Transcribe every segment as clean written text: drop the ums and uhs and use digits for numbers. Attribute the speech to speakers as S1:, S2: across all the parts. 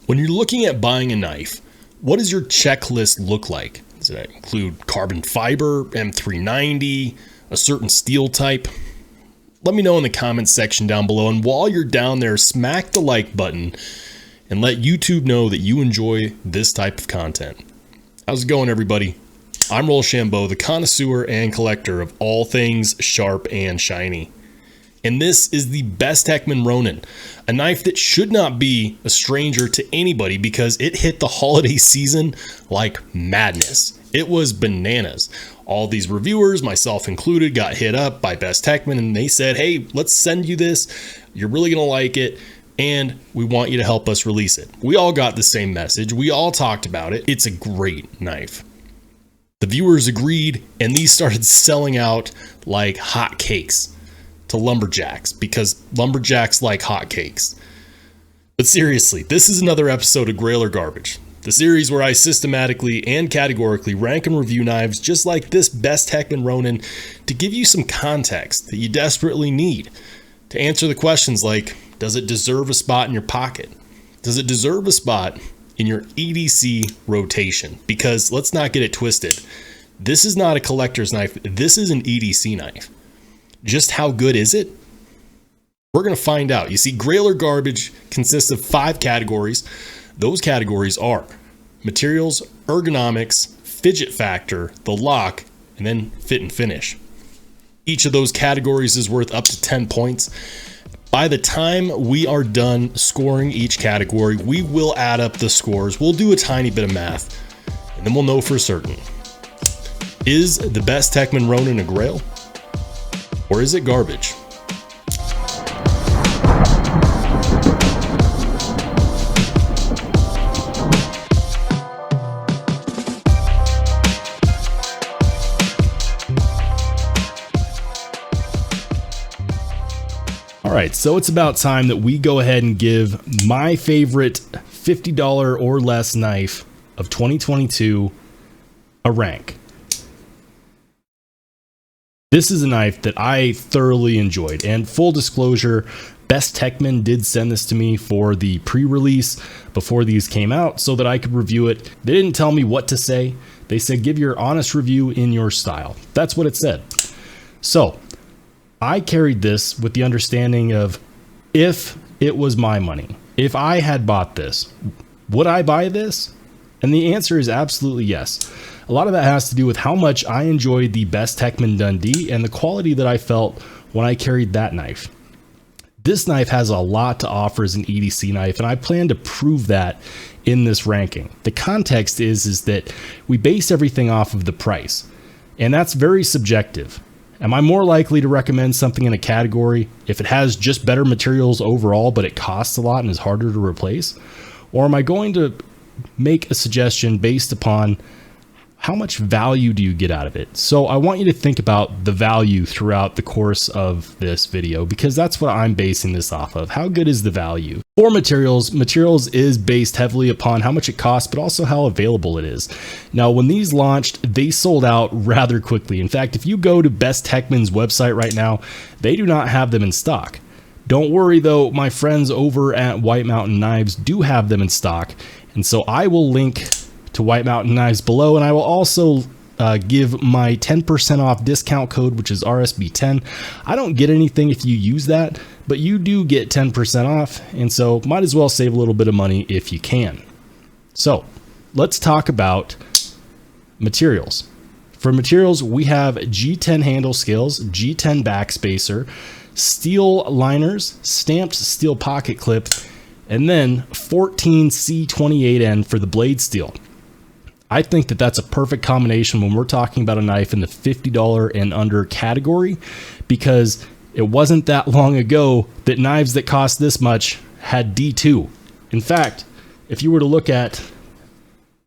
S1: When you're looking at buying a knife, what does your checklist look like? Does it include carbon fiber, M390, a certain steel type? Let me know in the comments section down below, and while you're down there, smack the like button and let YouTube know that you enjoy this type of content. How's it going, everybody? I'm Rollshambo, the connoisseur and collector of all things sharp and shiny. And this is the Bestechman Ronan, a knife that should not be a stranger to anybody because it hit the holiday season like madness. It was bananas. All these reviewers, myself included, got hit up by Bestechman and they said, hey, let's send you this. You're really going to like it. And we want you to help us release it. We all got the same message. We all talked about it. It's a great knife. The viewers agreed, and these started selling out like hotcakes to lumberjacks because lumberjacks like hotcakes. But seriously, this is another episode of Grail or Garbage, the series where I systematically and categorically rank and review knives just like this Bestechman Ronan to give you some context that you desperately need to answer the questions like, does it deserve a spot in your pocket? Does it deserve a spot in your EDC rotation? Because let's not get it twisted. This is not a collector's knife. This is an EDC knife. Just how good is it? We're going to find out. You see, Grail or Garbage consists of 5 categories. Those categories are materials, ergonomics, fidget factor, the lock, and then fit and finish. Each of those categories is worth up to 10 points. By the time we are done scoring each category, we will add up the scores. We'll do a tiny bit of math, and then we'll know for certain. Is the Bestechman Ronan a Grail? Or is it garbage? All right, so it's about time that we go ahead and give my favorite $50 or less knife of 2022 a rank. This is a knife that I thoroughly enjoyed, and full disclosure, Bestechman did send this to me for the pre-release before these came out so that I could review it. They didn't tell me what to say. They said, give your honest review in your style. That's what it said. So I carried this with the understanding of, if it was my money, if I had bought this, would I buy this? And the answer is absolutely yes. A lot of that has to do with how much I enjoyed the Bestechman Dundee and the quality that I felt when I carried that knife. This knife has a lot to offer as an EDC knife, and I plan to prove that in this ranking. The context is that we base everything off of the price, and that's very subjective. Am I more likely to recommend something in a category if it has just better materials overall, but it costs a lot and is harder to replace? Or am I going to make a suggestion based upon how much value do you get out of it? So I want you to think about the value throughout the course of this video, because that's what I'm basing this off of. How good is the value? For materials is based heavily upon how much it costs, but also how available it is. Now, when these launched, they sold out rather quickly. In fact, if you go to Bestechman's website right now, they do not have them in stock. Don't worry though, my friends over at White Mountain Knives do have them in stock. And so I will link to White Mountain Knives below, and I will also give my 10% off discount code, which is RSB10. I don't get anything if you use that, but you do get 10% off, and so might as well save a little bit of money if you can. So let's talk about materials. For materials, we have G10 handle scales, G10 backspacer, steel liners, stamped steel pocket clip, and then 14 C28N for the blade steel. I think that that's a perfect combination when we're talking about a knife in the $50 and under category, because it wasn't that long ago that knives that cost this much had D2. In fact, if you were to look at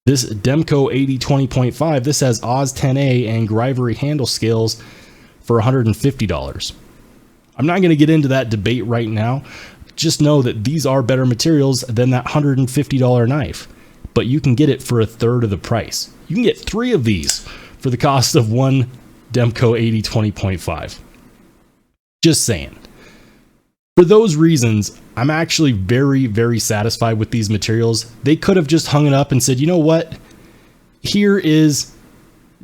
S1: this Demco 80-20.5, this has Oz 10A and Grivery handle scales for $150. I'm not going to get into that debate right now. Just know that these are better materials than that $150 knife, but you can get it for a third of the price. You can get 3 of these for the cost of one Demco 80-20.5. Just saying. For those reasons, I'm actually very, very satisfied with these materials. They could have just hung it up and said, you know what? Here is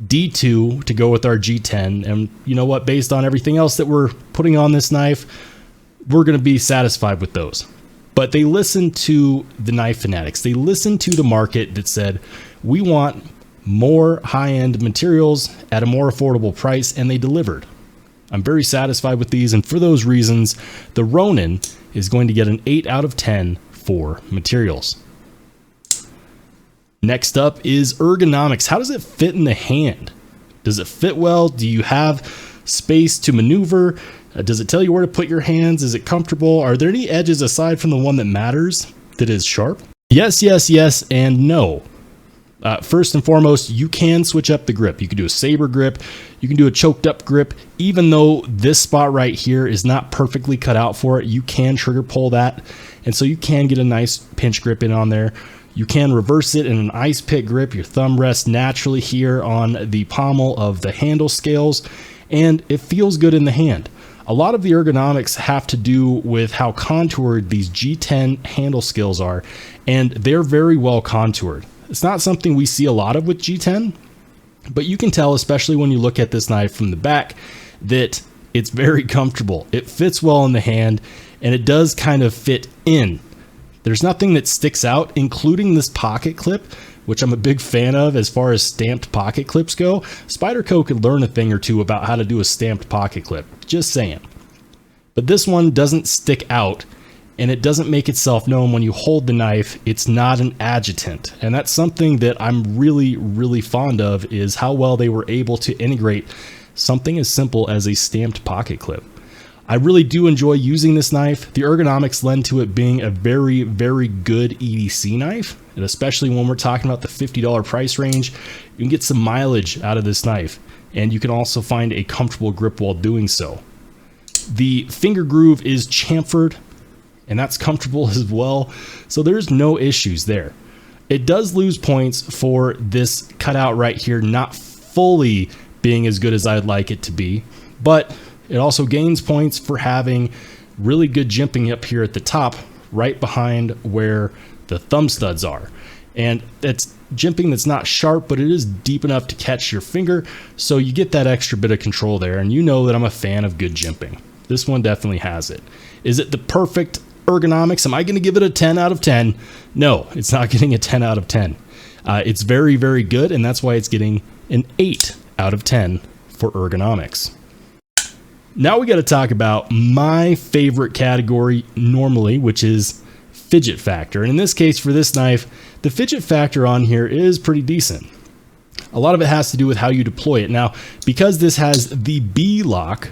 S1: D2 to go with our G10. And you know what? Based on everything else that we're putting on this knife, we're going to be satisfied with those. But they listened to the knife fanatics. They listened to the market that said, we want more high-end materials at a more affordable price, and they delivered. I'm very satisfied with these, and for those reasons, the Ronan is going to get an 8 out of 10 for materials. Next up is ergonomics. How does it fit in the hand? Does it fit well? Do you have space to maneuver? Does it tell you where to put your hands? Is it comfortable? Are there any edges aside from the one that matters that is sharp? Yes, yes, yes, and no. First and foremost, you can switch up the grip. You can do a saber grip. You can do a choked up grip. Even though this spot right here is not perfectly cut out for it, you can trigger pull that. And so you can get a nice pinch grip in on there. You can reverse it in an ice pick grip. Your thumb rests naturally here on the pommel of the handle scales, and it feels good in the hand. A lot of the ergonomics have to do with how contoured these G10 handle scales are, and they're very well contoured. It's not something we see a lot of with G10, but you can tell, especially when you look at this knife from the back, that it's very comfortable. It fits well in the hand, and it does kind of fit in. There's nothing that sticks out, including this pocket clip, which I'm a big fan of as far as stamped pocket clips go. Spyderco could learn a thing or two about how to do a stamped pocket clip, just saying. But this one doesn't stick out, and it doesn't make itself known when you hold the knife. It's not an adjutant, and that's something that I'm really, really fond of, is how well they were able to integrate something as simple as a stamped pocket clip. I really do enjoy using this knife. The ergonomics lend to it being a very, very good EDC knife, and especially when we're talking about the $50 price range, you can get some mileage out of this knife, and you can also find a comfortable grip while doing so. The finger groove is chamfered, and that's comfortable as well, so there's no issues there. It does lose points for this cutout right here not fully being as good as I'd like it to be, but it also gains points for having really good jimping up here at the top, right behind where the thumb studs are. And it's jimping that's not sharp, but it is deep enough to catch your finger, so you get that extra bit of control there, and you know that I'm a fan of good jimping. This one definitely has it. Is it the perfect ergonomics? Am I going to give it a 10 out of 10? No, it's not getting a 10 out of 10. It's very, very good, and that's why it's getting an 8 out of 10 for ergonomics. Now we got to talk about my favorite category normally, which is fidget factor. And in this case, for this knife, the fidget factor on here is pretty decent. A lot of it has to do with how you deploy it. Now, because this has the B lock,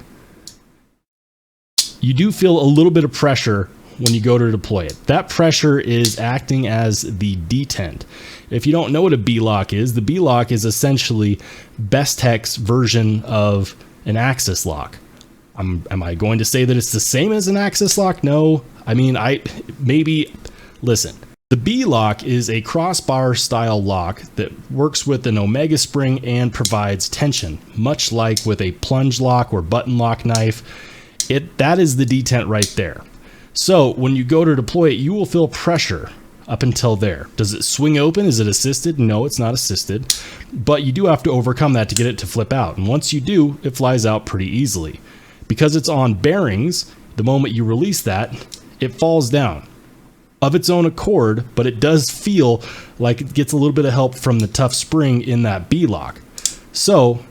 S1: you do feel a little bit of pressure when you go to deploy it. That pressure is acting as the detent. If you don't know what a B lock is, the B lock is essentially Bestech's version of an axis lock. Am I going to say that it's the same as an axis lock? No. I mean, listen. The B lock is a crossbar style lock that works with an omega spring and provides tension, much like with a plunge lock or button lock knife. That is the detent right there. So when you go to deploy it, you will feel pressure up until there. Does it swing open? Is it assisted? No, it's not assisted, but you do have to overcome that to get it to flip out. And once you do, it flies out pretty easily. Because it's on bearings, the moment you release that, it falls down of its own accord, but it does feel like it gets a little bit of help from the tough spring in that B lock. So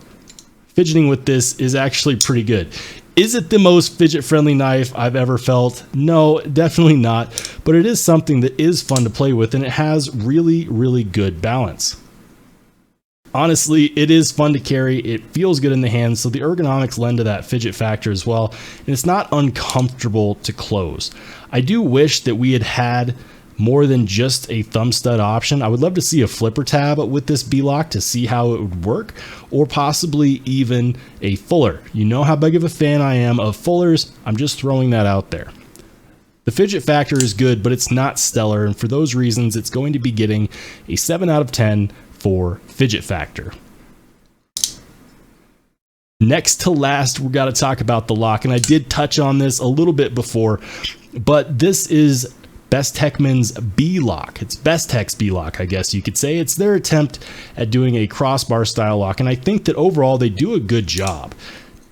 S1: fidgeting with this is actually pretty good. Is it the most fidget friendly knife I've ever felt? No, definitely not, but it is something that is fun to play with, and it has really, really good balance. Honestly, it is fun to carry. It feels good in the hands, so the ergonomics lend to that fidget factor as well, and it's not uncomfortable to close. I do wish that we had had more than just a thumb stud option. I would love to see a flipper tab with this B-lock to see how it would work, or possibly even a fuller. You know how big of a fan I am of fullers. I'm just throwing that out there. The fidget factor is good, but it's not stellar, and for those reasons, it's going to be getting a 7 out of 10 for fidget factor. Next to last, we got to talk about the lock, and I did touch on this a little bit before, but this is Bestechman's B-Lock. It's Bestech's B-Lock, I guess you could say. It's their attempt at doing a crossbar style lock, and I think that overall they do a good job.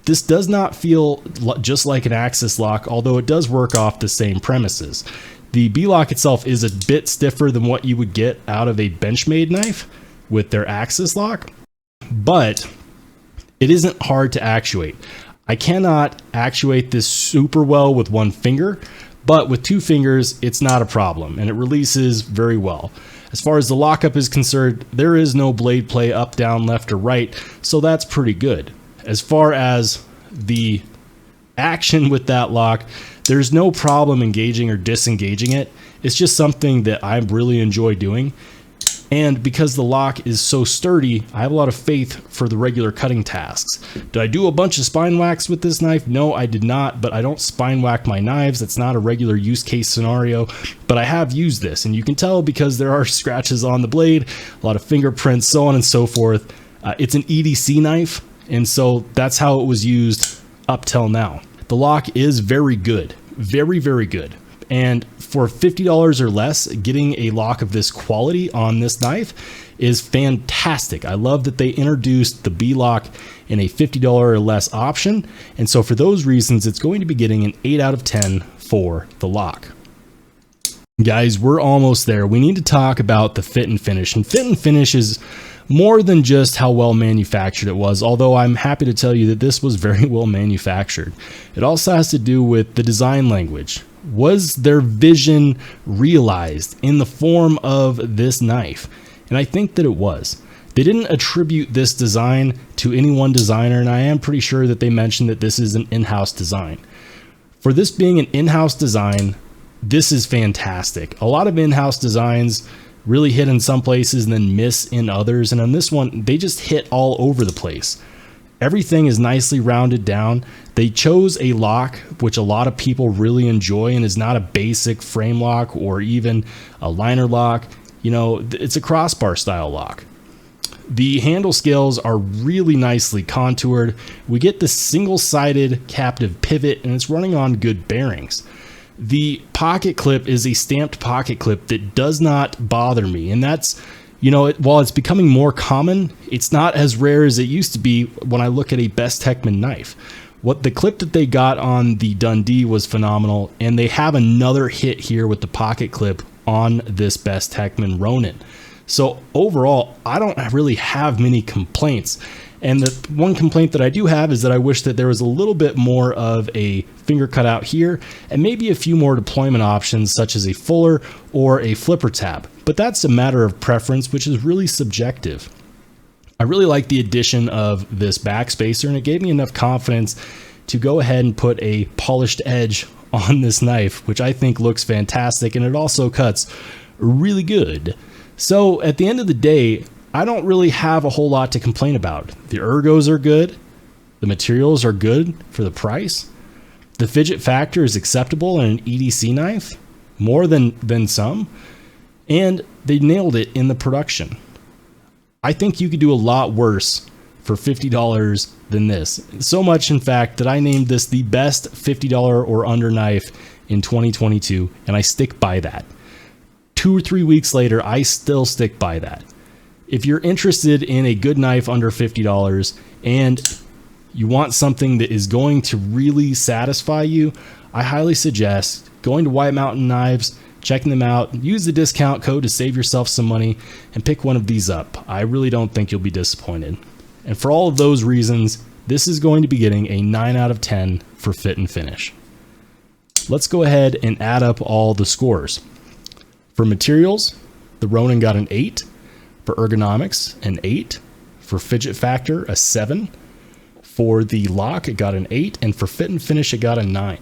S1: This does not feel just like an axis lock, although it does work off the same premises. The B-Lock itself is a bit stiffer than what you would get out of a Benchmade knife with their axis lock, but it isn't hard to actuate. I cannot actuate this super well with one finger, but with two fingers, it's not a problem, and it releases very well. As far as the lockup is concerned, there is no blade play up, down, left, or right, so that's pretty good. As far as the action with that lock, there's no problem engaging or disengaging it. It's just something that I really enjoy doing. And because the lock is so sturdy, I have a lot of faith for the regular cutting tasks. Did I do a bunch of spine whacks with this knife? No, I did not, but I don't spine whack my knives. That's not a regular use case scenario, but I have used this, and you can tell because there are scratches on the blade, a lot of fingerprints, so on and so forth. It's an EDC knife, and so that's how it was used up till now. The lock is very good, very, very good. And for $50 or less, getting a lock of this quality on this knife is fantastic. I love that they introduced the B-Lock in a $50 or less option. And so for those reasons, it's going to be getting an 8 out of 10 for the lock. Guys, we're almost there. We need to talk about the fit and finish. And fit and finish is more than just how well manufactured it was, although I'm happy to tell you that this was very well manufactured. It also has to do with the design language. Was their vision realized in the form of this knife? And I think that it was. They didn't attribute this design to any one designer, and I am pretty sure that they mentioned that this is an in-house design. For this being an in-house design, this is fantastic. A lot of in-house designs really hit in some places and then miss in others, and on this one, they just hit all over the place. Everything is nicely rounded down. They chose a lock which a lot of people really enjoy and is not a basic frame lock or even a liner lock. You know, it's a crossbar style lock. The handle scales are really nicely contoured. We get this single-sided captive pivot, and it's running on good bearings. The pocket clip is a stamped pocket clip that does not bother me, and that's, you know, while it's becoming more common, it's not as rare as it used to be when I look at a Bestechman knife. What the clip that they got on the Dundee was phenomenal, and they have another hit here with the pocket clip on this Bestechman Ronan. So overall, I don't really have many complaints. And the one complaint that I do have is that I wish that there was a little bit more of a finger cutout here and maybe a few more deployment options such as a fuller or a flipper tab. But that's a matter of preference, which is really subjective. I really like the addition of this backspacer, and it gave me enough confidence to go ahead and put a polished edge on this knife, which I think looks fantastic, and it also cuts really good. So at the end of the day, I don't really have a whole lot to complain about. The ergos are good. The materials are good for the price. The fidget factor is acceptable in an EDC knife, more than some. And they nailed it in the production. I think you could do a lot worse for $50 than this. So much, in fact, that I named this the best $50 or under knife in 2022, and I stick by that. 2 or 3 weeks later, I still stick by that. If you're interested in a good knife under $50 and you want something that is going to really satisfy you, I highly suggest going to White Mountain Knives, checking them out, use the discount code to save yourself some money, and pick one of these up. I really don't think you'll be disappointed. And for all of those reasons, this is going to be getting a 9 out of 10 for fit and finish. Let's go ahead and add up all the scores. For materials, the Ronan got an 8. For ergonomics, an 8. For fidget factor, a 7. For the lock, it got an 8. And for fit and finish, it got a 9.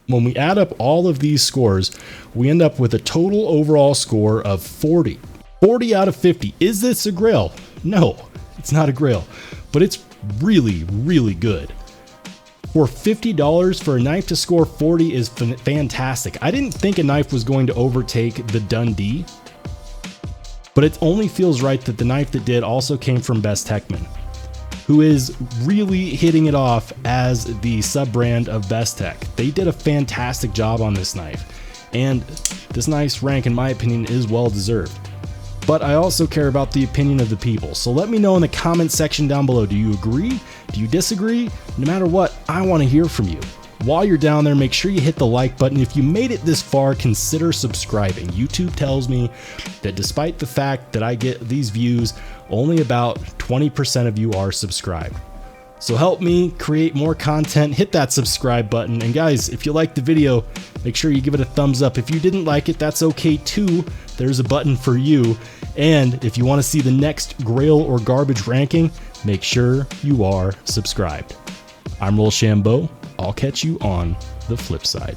S1: When we add up all of these scores, we end up with a total overall score of 40. 40 out of 50. Is this a Grail? No, it's not a Grail, but it's really, really good. For $50 for a knife to score 40 is fantastic. I didn't think a knife was going to overtake the Dundee, but it only feels right that the knife that did also came from Bestechman. who is really hitting it off as the sub-brand of Bestech. They did a fantastic job on this knife, and this knife's rank, in my opinion, is well deserved. But I also care about the opinion of the people, so let me know in the comment section down below. Do you agree? Do you disagree? No matter what, I want to hear from you. While you're down there, make sure you hit the like button. If you made it this far, consider subscribing. YouTube tells me that despite the fact that I get these views, only about 20% of you are subscribed. So help me create more content, hit that subscribe button. And guys, if you liked the video, make sure you give it a thumbs up. If you didn't like it, that's okay too. There's a button for you. And if you want to see the next Grail or garbage ranking, make sure you are subscribed. I'm Rollshambo. I'll catch you on the flip side.